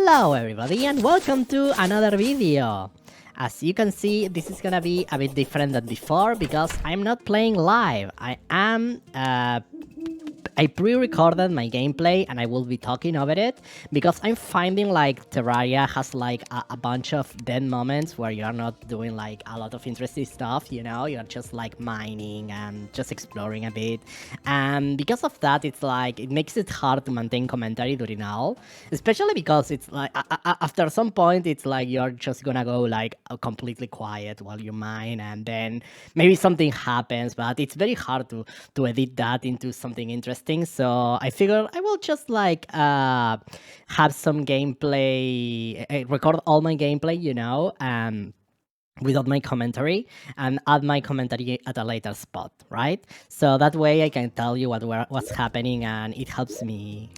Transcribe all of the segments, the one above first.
Hello everybody and welcome to another video. As you can see, this is gonna be a bit different than before because I'm not playing live. I pre-recorded my gameplay and I will be talking over it because I'm finding like Terraria has like a bunch of dead moments where you're not doing like a lot of interesting stuff, you know, you're just like mining and just exploring a bit. And because of that, it's like, it makes it hard to maintain commentary during all, especially because it's like, after some point, it's like you're just gonna go like completely quiet while you mine and then maybe something happens, but it's very hard to edit that into something interesting. So I figured I will just like have some gameplay, record all my gameplay, you know, without my commentary and add my commentary at a later spot, right? So that way I can tell you what's happening and it helps me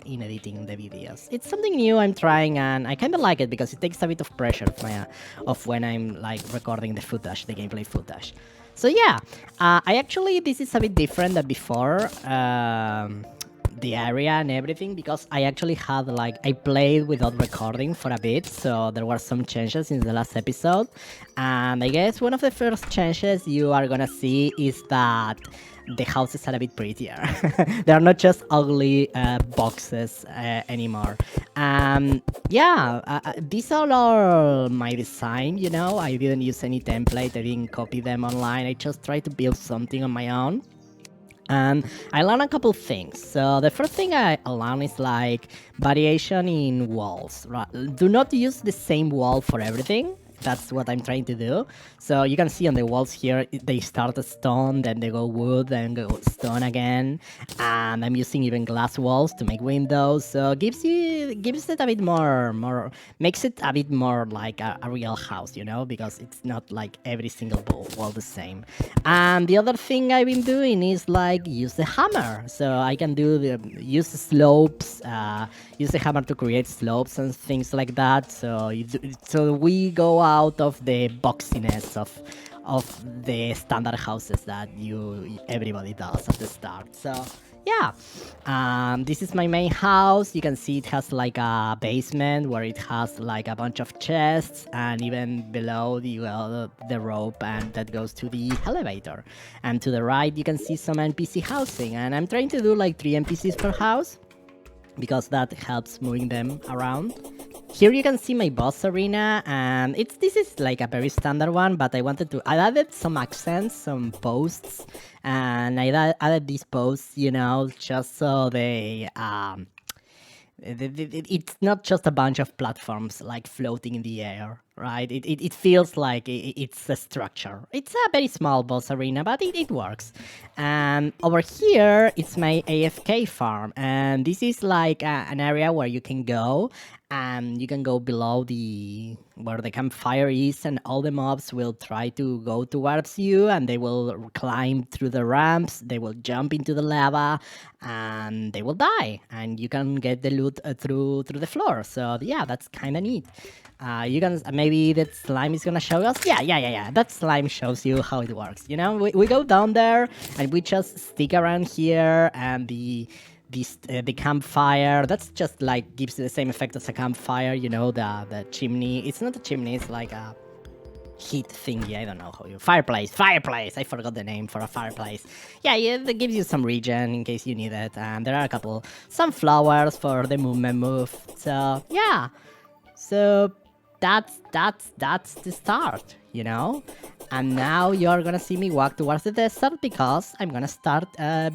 in editing the videos. It's something new I'm trying and I kind of like it because it takes a bit of pressure of when I'm like recording the footage, the gameplay footage. So yeah, this is a bit different than before. The area and everything because I actually had like I played without recording for a bit, so there were some changes in the last episode, and I guess one of the first changes you are gonna see is that the houses are a bit prettier. They are not just ugly boxes anymore. These are all my design, you know. I didn't use any template, I didn't copy them online, I just tried to build something on my own. And I learned a couple things. So the first thing I learned is like variation in walls. Right? Do not use the same wall for everything. That's what I'm trying to do. So you can see on the walls here, they start as stone, then they go wood, then go stone again. And I'm using even glass walls to make windows. So gives it a bit more, makes it a bit more like a real house, you know, because it's not like every single wall the same. And the other thing I've been doing is like use the hammer. So I can use the slopes, use the hammer to create slopes and things like that. So we go out of the boxiness of the standard houses that everybody does at the start. So yeah, this is my main house. You can see it has like a basement where it has like a bunch of chests, and even below the rope, and that goes to the elevator. And to the right you can see some NPC housing, and I'm trying to do like 3 NPCs per house because that helps moving them around. Here you can see my boss arena, and this is like a very standard one, but I added some accents, some posts, and I added these posts, you know, just so it's not just a bunch of platforms like floating in the air, right? It feels like it's a structure. It's a very small boss arena, but it works. And over here, it's my AFK farm. And this is like an area where you can go, and you can go below where the campfire is, and all the mobs will try to go towards you, and they will climb through the ramps, they will jump into the lava, and they will die, and you can get the loot through the floor. So yeah, that's kind of neat. You can maybe that slime is gonna show us. Yeah. That slime shows you how it works. You know, we go down there and we just stick around here, and the campfire, that's just like gives the same effect as a campfire, you know, the chimney. It's not a chimney, it's like a heat thingy. I don't know how fireplace. I forgot the name for a fireplace. Yeah, that gives you some regen in case you need it. And there are some flowers for the movement move. So yeah, so that's the start, you know. And now you're gonna see me walk towards the desert because I'm gonna start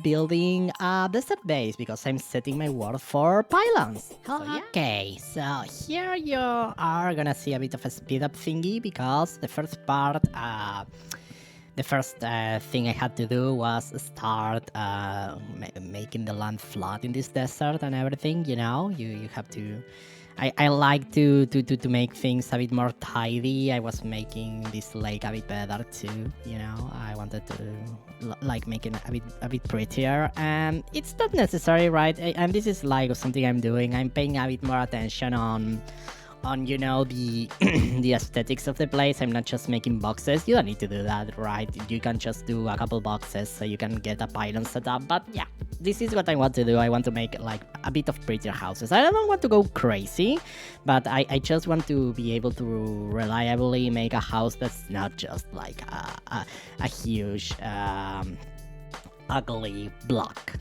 building a desert base because I'm setting my world for pylons. So, yeah. Okay, so here you are gonna see a bit of a speed up thingy because the first part, the first thing I had to do was start making the land flat in this desert and everything, you know. You have to... I like to make things a bit more tidy. I was making this lake a bit better too, you know. I wanted to like make it a bit prettier, and it's not necessary, right? And this is like something I'm doing. I'm paying a bit more attention on on the the aesthetics of the place. I'm not just making boxes. You don't need to do that, right? You can just do a couple boxes so you can get a pylon set up. But yeah, this is what I want to do. I want to make like a bit of prettier houses. I don't want to go crazy, but I just want to be able to reliably make a house that's not just like a huge ugly block.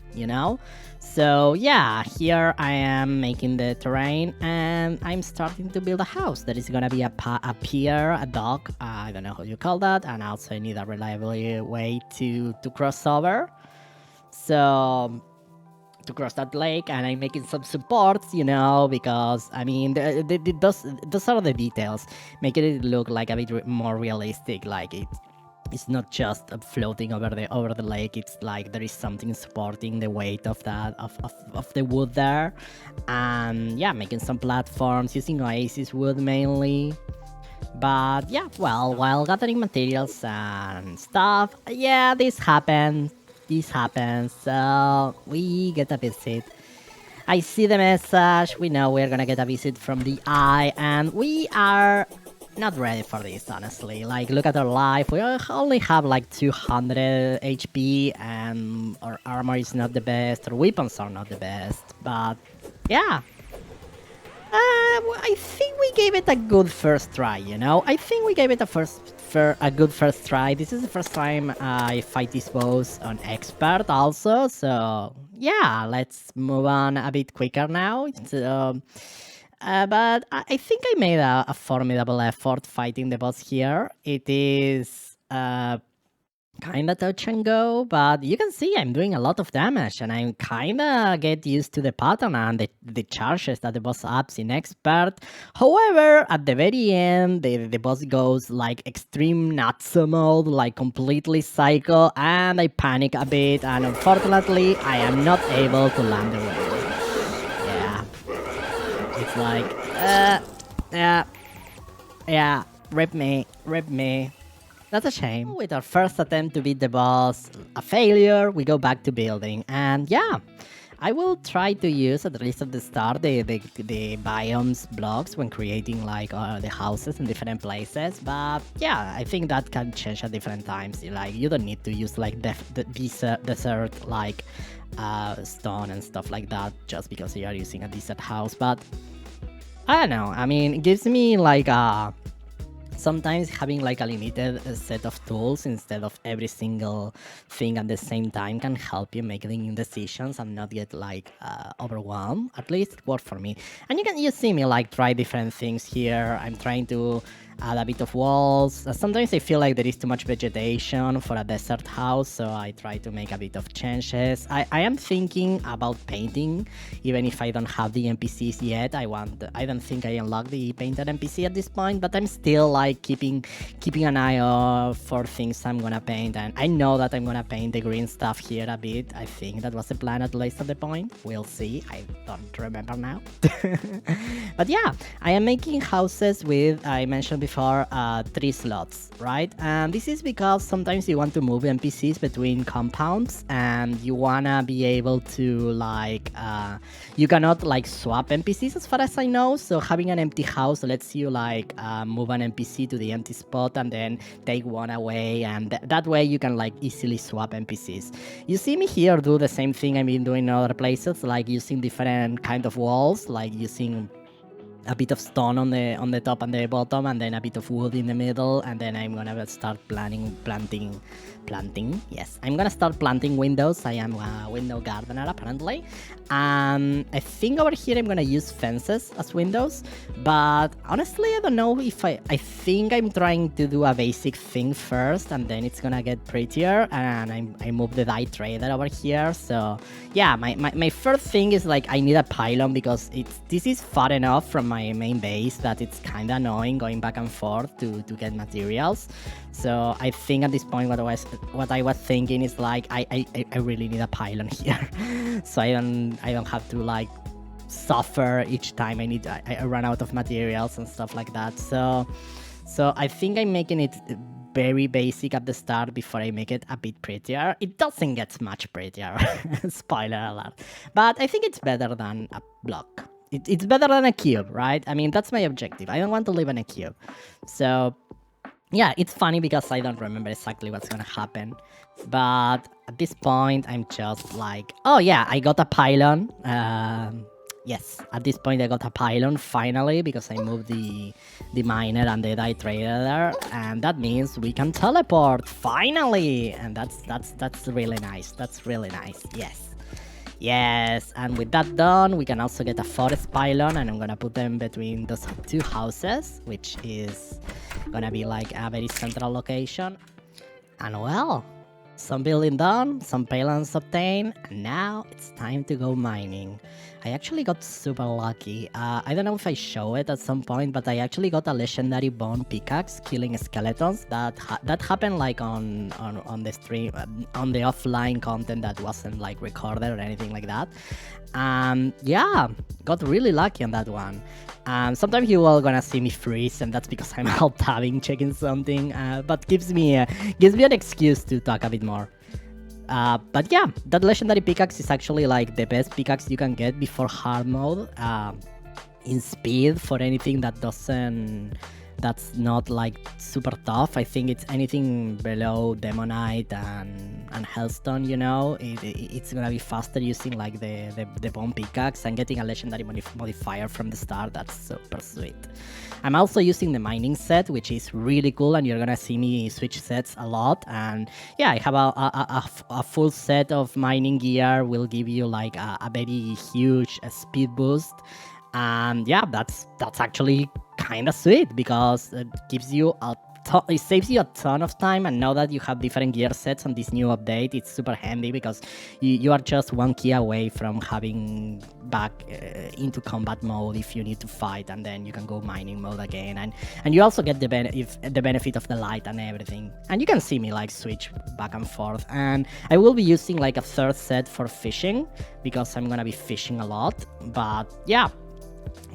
So yeah, here I am making the terrain and I'm starting to build a house that is gonna be a pier, a dock, I don't know how you call that, and also I need a reliable way to cross over. So to cross that lake, and I'm making some supports, because I mean those are the details, making it look like a bit more realistic, like it's not just floating over the lake. It's like there is something supporting the weight of that of the wood there, and yeah, making some platforms using oasis wood mainly. But yeah, well, while gathering materials and stuff, yeah, this happens. This happens. So we get a visit. I see the message. We know we're gonna get a visit from the eye, and we are not ready for this, honestly. Like, look at our life. We only have like 200 HP, and our armor is not the best. Our weapons are not the best. But yeah, I think we gave it a good first try. I think we gave it a good first try. This is the first time I fight these boss on expert also, so yeah, let's move on a bit quicker now. But I think I made a formidable effort fighting the boss here. It is kind of touch and go, but you can see I'm doing a lot of damage, and I kind of get used to the pattern and the charges that the boss ups in expert. However, at the very end, the boss goes like extreme Natsu mode, like completely psycho, and I panic a bit, and unfortunately, I am not able to land the wall. Yeah, it's like, yeah, rip me. That's a shame. With our first attempt to beat the boss, a failure, we go back to building. And yeah, I will try to use, at least at the start, the biomes blocks when creating like the houses in different places. But yeah, I think that can change at different times. Like, you don't need to use like the desert like stone and stuff like that just because you are using a desert house. But I don't know. I mean, it gives me like sometimes having like a limited set of tools instead of every single thing at the same time can help you making decisions and not get like overwhelmed. At least it worked for me. And you see me like try different things here. I'm trying to add a bit of walls. Sometimes I feel like there is too much vegetation for a desert house, so I try to make a bit of changes. I am thinking about painting, even if I don't have the NPCs yet. I don't think I unlocked the painted NPC at this point, but I'm still like keeping an eye out for things I'm gonna paint, and I know that I'm gonna paint the green stuff here a bit. I think that was the plan, at least at the point. We'll see. I don't remember now. But yeah, I am making houses with, I mentioned before, 3 slots, right? And this is because sometimes you want to move NPCs between compounds, and you wanna be able to like you cannot like swap NPCs as far as I know. So having an empty house lets you like move an NPC to the empty spot and then take one away, and that way you can like easily swap NPCs. You see me here do the same thing I've been doing in other places, like using different kind of walls, like using a bit of stone on the top and the bottom, and then a bit of wood in the middle, and then I'm gonna start planting. Yes, I'm gonna start planting windows. I am a window gardener apparently. I think over here I'm gonna use fences as windows, but honestly I don't know if I think I'm trying to do a basic thing first, and then it's gonna get prettier, and I move the dye trader over here. So yeah, my first thing is like I need a pylon because this is far enough from my main base that it's kind of annoying going back and forth to get materials. So I think at this point what I was thinking is like I really need a pylon here, so I don't have to like suffer each time I run out of materials and stuff like that. So I think I'm making it very basic at the start before I make it a bit prettier. It doesn't get much prettier, spoiler alert, but I think it's better than a block. it's better than a cube, right? I mean, that's my objective. I don't want to live in a cube. So yeah, it's funny because I don't remember exactly what's gonna happen. But at this point, I'm just like, oh yeah, I got a pylon. Yes, at this point I got a pylon finally because I moved the miner and the dye trader there, and that means we can teleport finally, and that's really nice. That's really nice. Yes. Yes, and with that done, we can also get a forest pylon, and I'm gonna put them between those two houses, which is gonna be like a very central location. And well, some building done, some pylons obtained, and now it's time to go mining. I actually got super lucky. I don't know if I show it at some point, but I actually got a legendary bone pickaxe killing skeletons. That happened like on the stream, on the offline content that wasn't like recorded or anything like that. Yeah, got really lucky on that one. Sometimes you all gonna see me freeze, and that's because I'm alt tabbing, checking something. But gives me an excuse to talk a bit more. But yeah, that legendary pickaxe is actually like the best pickaxe you can get before hard mode. In speed for anything that's not like super tough. I think it's anything below Demonite and Hellstone, you know, it's gonna be faster using like the bone pickaxe and getting a legendary modifier from the start. That's super sweet. I'm also using the mining set, which is really cool, and you're gonna see me switch sets a lot. And yeah, I have a full set of mining gear will give you like a very huge speed boost. And yeah, that's actually kind of sweet because it gives you it saves you a ton of time. And now that you have different gear sets on this new update, it's super handy because you are just one key away from having back into combat mode if you need to fight, and then you can go mining mode again, and you also get the benefit of the light and everything. And you can see me like switch back and forth, and I will be using like a third set for fishing because I'm gonna be fishing a lot. But yeah,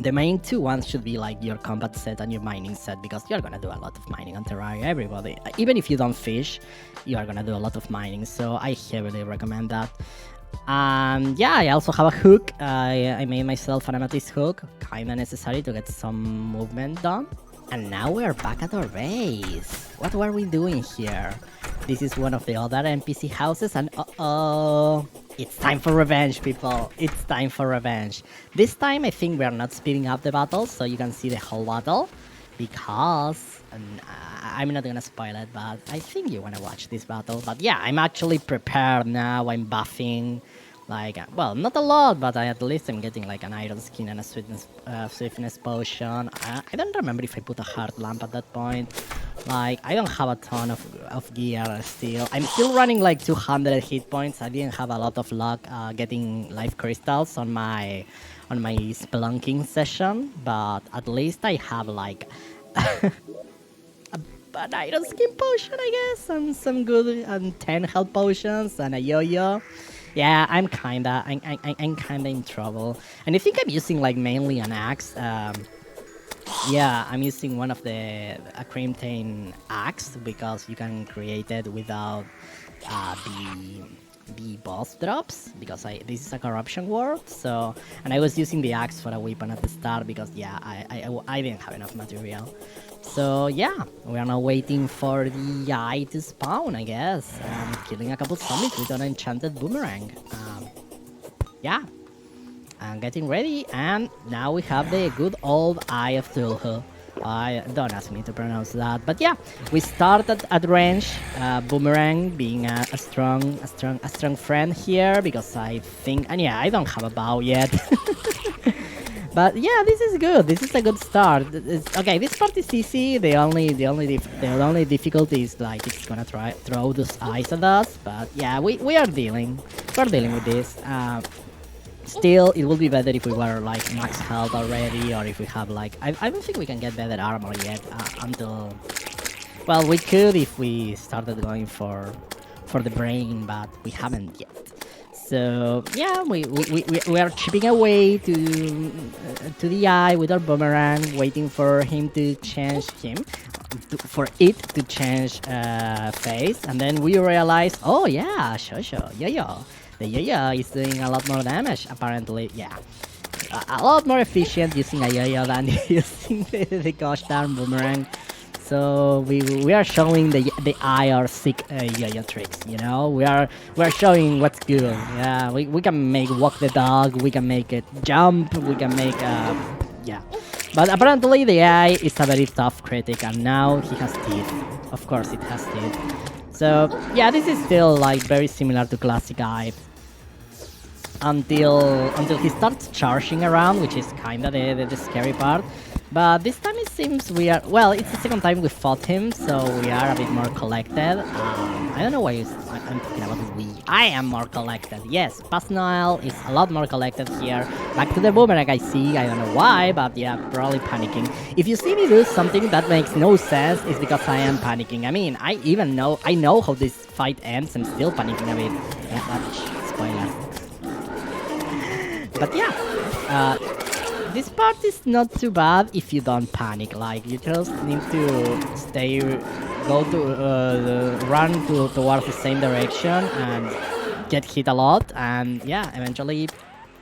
the main two ones should be like your combat set and your mining set, because you're gonna do a lot of mining on Terraria. Everybody, even if you don't fish, you are gonna do a lot of mining, so I heavily recommend that. Yeah, I also have a hook. I made myself an amethyst hook, kinda necessary to get some movement done. And now we're back at our base. What were we doing here? This is one of the other NPC houses, and uh-oh, it's time for revenge, people. It's time for revenge. This time, I think we are not speeding up the battle, so you can see the whole battle, because I'm not gonna spoil it, but I think you wanna watch this battle. But yeah, I'm actually prepared now. I'm buffing. Like, well, not a lot, but at least I'm getting like an iron skin and a swiftness potion. I don't remember if I put a hard lamp at that point. Like, I don't have a ton of gear still. I'm still running like 200 hit points. I didn't have a lot of luck getting life crystals on my spelunking session, but at least I have like an iron skin potion, I guess, and some good 10 health potions and a yo-yo. Yeah, I'm kinda in trouble, and I think I'm using like mainly an axe. Yeah, I'm using one of a Creamtane axe because you can create it without the boss drops, because this is a corruption world. So, and I was using the axe for a weapon at the start because yeah, I didn't have enough material. So yeah, we are now waiting for the eye to spawn, I guess, and killing a couple zombies with an enchanted boomerang. Yeah, I'm getting ready, and now we have the good old Eye of Tulhu. Don't ask me to pronounce that, but yeah, we started at range. Boomerang being a strong friend here, because I think, and yeah, I don't have a bow yet. But yeah, this is good. This is a good start. Okay, this part is easy. The only difficulty is like it's gonna throw those eyes at us. But yeah, we're dealing with this. Still, it would be better if we were like max health already, or if we have like I don't think we can get better armor yet until, well, we could if we started going for the brain, but we haven't yet. So yeah, we are chipping away to the eye with our boomerang, waiting for him to change for it to change face, and then we realize, oh yeah, sure, yo-yo. The yo-yo is doing a lot more damage, apparently. Yeah, a lot more efficient using a yo-yo than using the gosh darn boomerang. So we are showing the IR sick yo-yo tricks. You know, we are showing what's good. Yeah, we can make walk the dog. We can make it jump. We can make yeah. But apparently the AI is a very tough critic, and now he has teeth. Of course, it has teeth. So yeah, this is still like very similar to classic AI until he starts charging around, which is kind of the scary part. But this time it seems we are, well, it's the second time we fought him, so we are a bit more collected. I don't know why I'm talking about we. I am more collected. Yes, Pop Noelle is a lot more collected here. Back to the boomerang, I see. I don't know why, but yeah, probably panicking. If you see me do something that makes no sense, it's because I am panicking. I mean, I know how this fight ends. I'm still panicking a bit. Yeah, but spoiler. But yeah, this part is not too bad if you don't panic. Like, you just need to run towards the same direction and get hit a lot, and yeah, eventually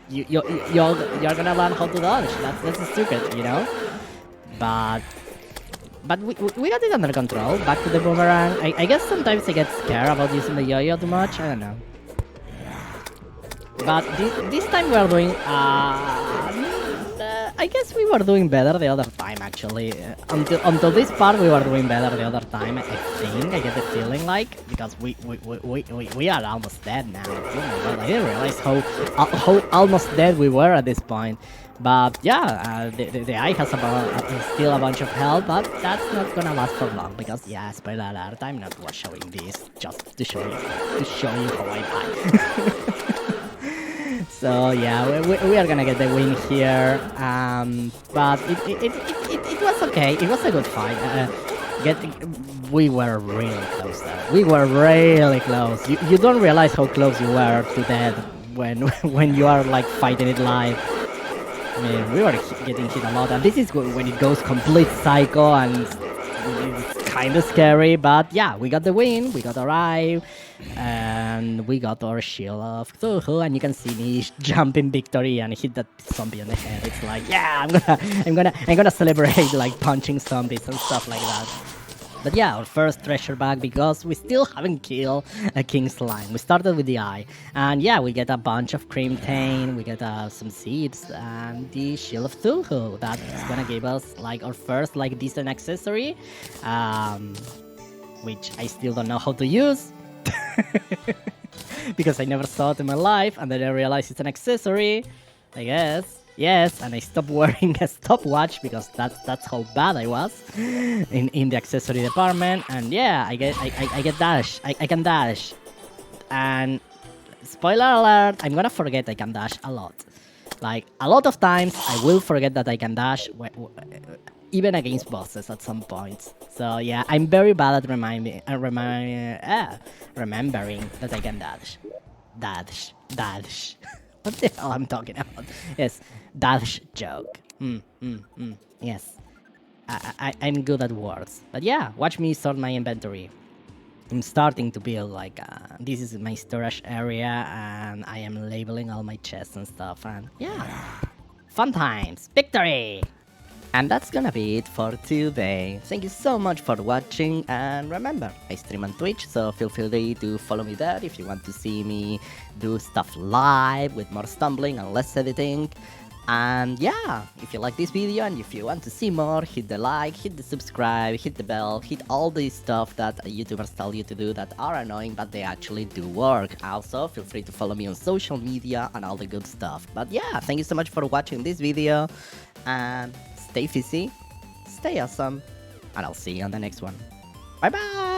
you're gonna learn how to dodge. That's the secret, you know. But we got it under control. Back to the boomerang. I guess sometimes I get scared about using the yo-yo too much. I don't know. But this time we are doing, I guess we were doing better the other time actually. Until this part we were doing better the other time, I think. I get the feeling like, because we are almost dead now. Oh my god, I didn't realize how almost dead we were at this point. But yeah, the eye has still a bunch of health, but that's not gonna last for long because, yeah, spoiler alert, I'm not showing this just to show you how I die. So yeah, we are gonna get the win here, but it was okay. It was a good fight. We were really close there. We were really close. You don't realize how close you were to death when you are like fighting it live. I mean, we were getting hit a lot, and this is when it goes complete psycho, and it's kind of scary. But yeah, we got the win. We got our eye, and we got our shield of Cthulhu, and you can see me jumping victory and hit that zombie on the head. It's like, yeah, I'm gonna celebrate like punching zombies and stuff like that. But yeah, our first treasure bag, because we still haven't killed a king slime. We started with the eye, and yeah, we get a bunch of cream tane, we get some seeds, and the shield of Cthulhu. That's gonna give us like our first like decent accessory, which I still don't know how to use. Because I never saw it in my life, and then I realized it's an accessory, I guess. Yes, and I stopped wearing a stopwatch because that's how bad I was in the accessory department. And yeah, I get dash. I can dash. And spoiler alert, I'm gonna forget I can dash a lot. Like, a lot of times I will forget that I can dash, even against bosses at some points. So yeah, I'm very bad at remembering that I can dash. Dash. What the hell I'm talking about? Yes, dash joke. Yes, I'm good at words. But yeah, watch me sort my inventory. I'm starting to build like, this is my storage area, and I am labeling all my chests and stuff, and yeah, fun times, victory! And that's gonna be it for today. Thank you so much for watching, and remember, I stream on Twitch, so feel free to follow me there if you want to see me do stuff live with more stumbling and less editing. And yeah, if you like this video and if you want to see more, hit the like, hit the subscribe, hit the bell, hit all the stuff that YouTubers tell you to do that are annoying but they actually do work. Also, feel free to follow me on social media and all the good stuff. But yeah, thank you so much for watching this video, and stay fizzy, stay awesome, and I'll see you on the next one. Bye bye!